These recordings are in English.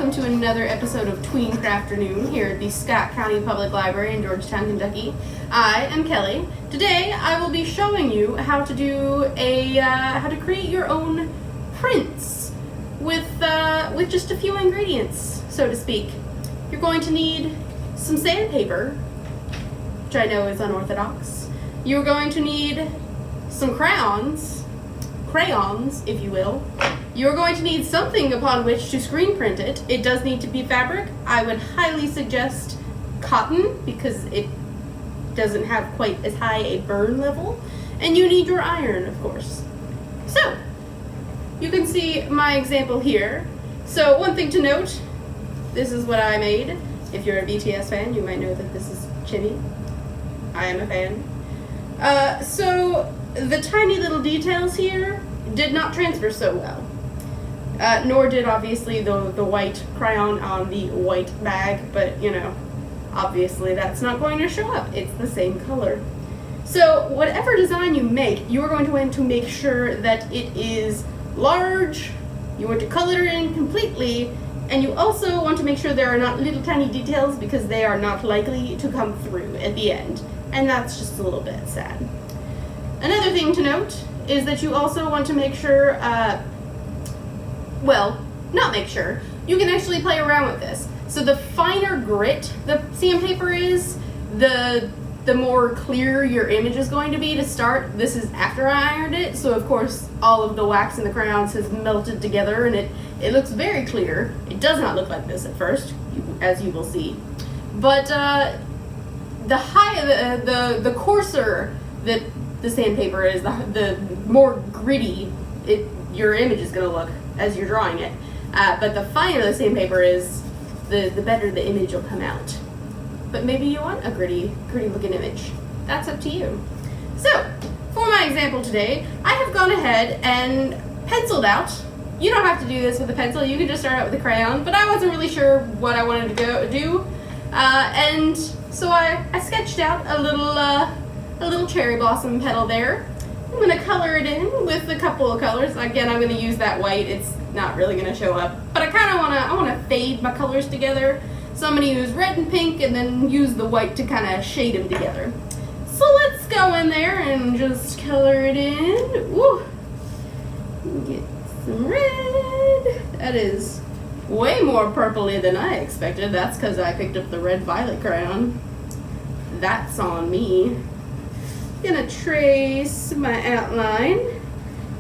welcome to another episode of Tween Crafternoon here at the Scott County Public Library in Georgetown, Kentucky. I am Kelly. Today I will be showing you how to do how to create your own prints with just a few ingredients, so to speak. You're going to need some sandpaper, which I know is unorthodox. You're going to need some crayons, if you will. You're going to need something upon which to screen print it. It does need to be fabric. I would highly suggest cotton because it doesn't have quite as high a burn level. And you need your iron, of course. So, you can see my example here. So one thing to note, this is what I made. If you're a BTS fan, you might know that this is Chibi. I am a fan. So the tiny little details here did not transfer so well. Nor did obviously the white crayon on the white bag, but you know, obviously that's not going to show up. It's the same color. So whatever design you make, you're going to want to make sure that it is large, you want to color it in completely, and you also want to make sure there are not little tiny details because they are not likely to come through at the end. And that's just a little bit sad. Another thing to note is that you also want to make sure, well, not make sure, you can actually play around with this. So the finer grit the sandpaper is, the more clear your image is going to be to start. This is after I ironed it, so of course all of the wax in the crayons has melted together and it looks very clear. It does not look like this at first, as you will see. But the coarser that the sandpaper is, the more gritty your image is going to look as you're drawing it. But the finer the sandpaper is, the better the image will come out. But maybe you want a gritty looking image. That's up to you. So, for my example today, I have gone ahead and penciled out. You don't have to do this with a pencil, you can just start out with a crayon, but I wasn't really sure what I wanted to do. And so I sketched out a little cherry blossom petal there. I'm going to color it in with a couple of colors. Again, I'm going to use that white. It's not really going to show up, but I kind of want to fade my colors together. So I'm going to use red and pink and then use the white to kind of shade them together. So let's go in there and just color it in. Woo! Get some red. That is way more purpley than I expected. That's because I picked up the red violet crayon. That's on me. Gonna trace my outline,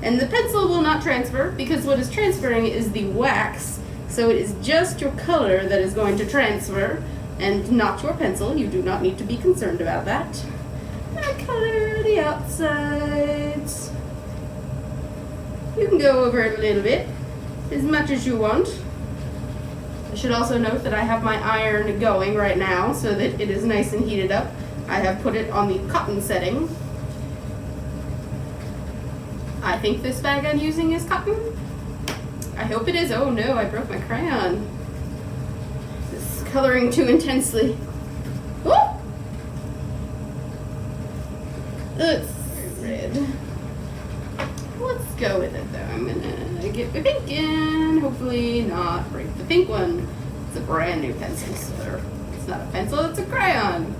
and the pencil will not transfer because what is transferring is the wax, so it is just your color that is going to transfer and not your pencil. You do not need to be concerned about that. I'm gonna color the outsides. You can go over it a little bit, as much as you want. I should also note that I have my iron going right now so that it is nice and heated up. I have put it on the cotton setting. I think this bag I'm using is cotton. I hope it is. Oh no, I broke my crayon. This is coloring too intensely. Woo! Let's red. Let's go with it though. I'm gonna get my pink in. Hopefully not break the pink one. It's a brand new pencil, so it's not a pencil, it's a crayon.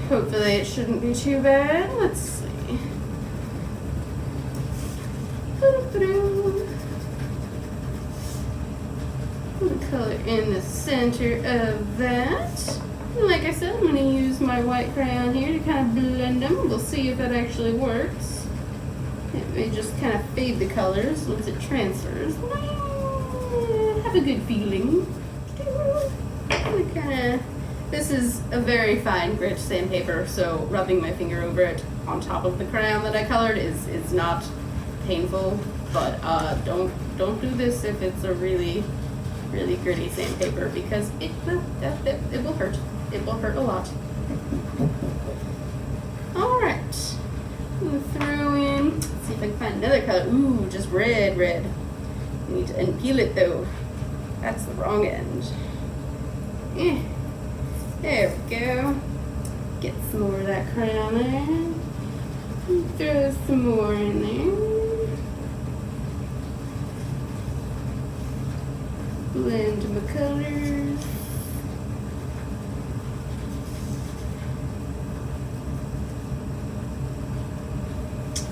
Hopefully it shouldn't be too bad. Let's see. Put the color in the center of that. And like I said, I'm going to use my white crayon here to kind of blend them. We'll see if that actually works. It may just kind of fade the colors once it transfers. I have a good feeling. This is a very fine grit sandpaper, so rubbing my finger over it on top of the crayon that I colored is not painful. But don't do this if it's a really gritty sandpaper because it will hurt. It will hurt a lot. All right, I'm gonna throw in. Let's see if I can find another color. Ooh, just red. I need to unpeel it though. That's the wrong end. Yeah. There we go. Get some more of that crayon there. Throw some more in there. Blend the colors.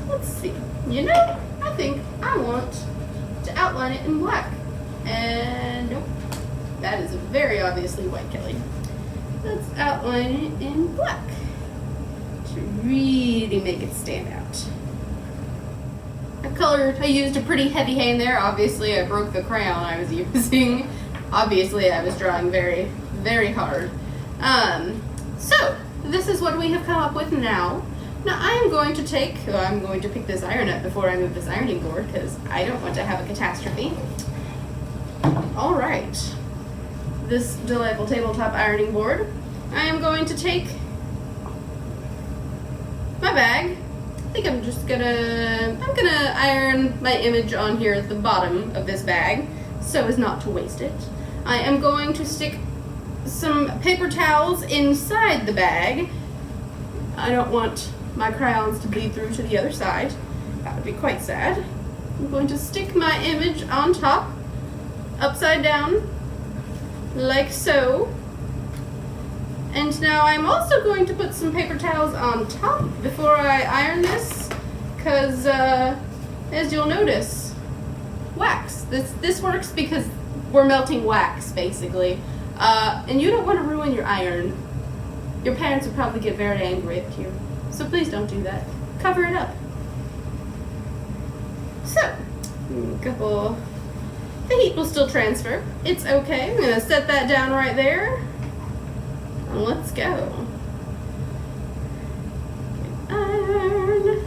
Let's see. You know, I think I want to outline it in black. And nope, that is very obviously white, Kelly. Let's outline it in black to really make it stand out. I used a pretty heavy hand there. Obviously, I broke the crayon I was using. Obviously, I was drawing very, very hard. So, this is what we have come up with now. Now, I'm going to pick this iron up before I move this ironing board because I don't want to have a catastrophe. All right. This delightful tabletop ironing board. I am going to take my bag. I think I'm gonna iron my image on here at the bottom of this bag so as not to waste it. I am going to stick some paper towels inside the bag. I don't want my crayons to bleed through to the other side. That would be quite sad. I'm going to stick my image on top, upside down, like so. And now I'm also going to put some paper towels on top before I iron this, because as you'll notice, wax. This works because we're melting wax, basically. And you don't want to ruin your iron. Your parents would probably get very angry at you. So please don't do that. Cover it up. So, the heat will still transfer. It's okay. I'm going to set that down right there. Let's go. Iron.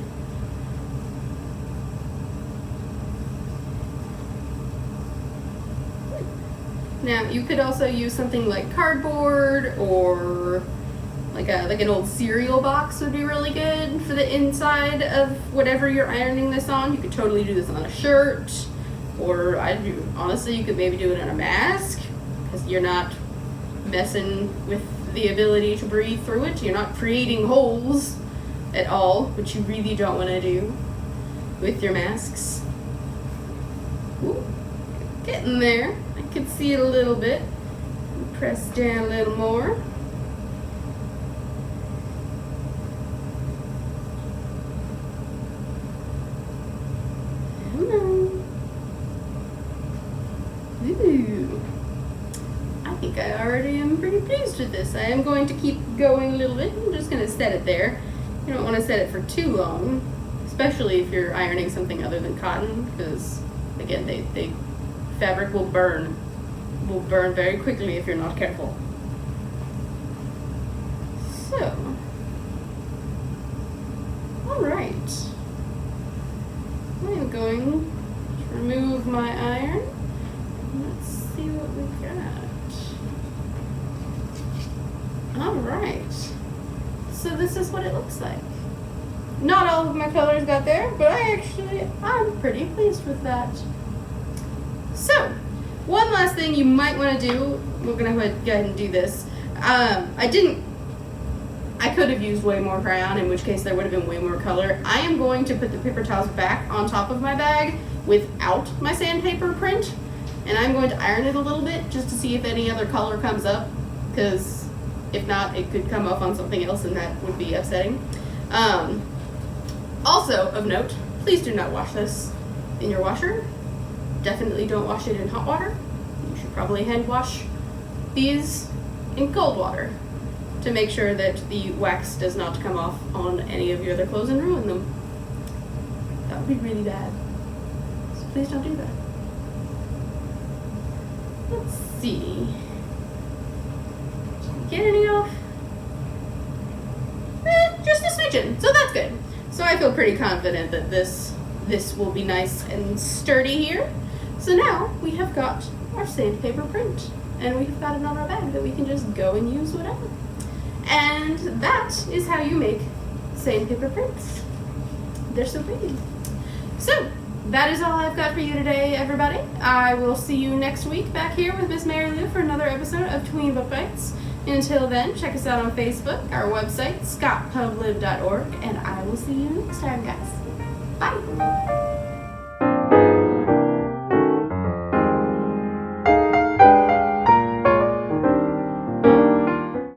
Now you could also use something like cardboard or like an old cereal box would be really good for the inside of whatever you're ironing this on. You could totally do this on a shirt, or honestly you could maybe do it on a mask because you're not messing with the ability to breathe through it. You're not creating holes at all, which you really don't want to do with your masks. Ooh, getting there. I can see it a little bit. Press down a little more. Come on. Ooh. I think I already am pretty pleased with this. I am going to keep going a little bit. I'm just going to set it there. You don't want to set it for too long, especially if you're ironing something other than cotton, because again, fabric will burn very quickly if you're not careful. So, all right. I'm going to remove my iron. Let's see what we've got. Alright, so this is what it looks like. Not all of my colors got there, but I'm pretty pleased with that. So, one last thing you might want to do, we're going to go ahead and do this. I could have used way more crayon, in which case there would have been way more color. I am going to put the paper towels back on top of my bag without my sandpaper print, and I'm going to iron it a little bit just to see if any other color comes up, because if not, it could come off on something else and that would be upsetting. Also, of note, please do not wash this in your washer. Definitely don't wash it in hot water. You should probably hand wash these in cold water to make sure that the wax does not come off on any of your other clothes and ruin them. That would be really bad. So please don't do that. Let's see. Get any off? Just a smidgen, so that's good. So I feel pretty confident that this will be nice and sturdy here. So now we have got our sandpaper print, and we've got it on our bag that we can just go and use whatever. And that is how you make sandpaper prints. They're so pretty. So that is all I've got for you today, everybody. I will see you next week back here with Miss Mary Lou for another episode of Tween Book Bites. Until then, check us out on Facebook, our website, scottpublib.org, and I will see you next time, guys.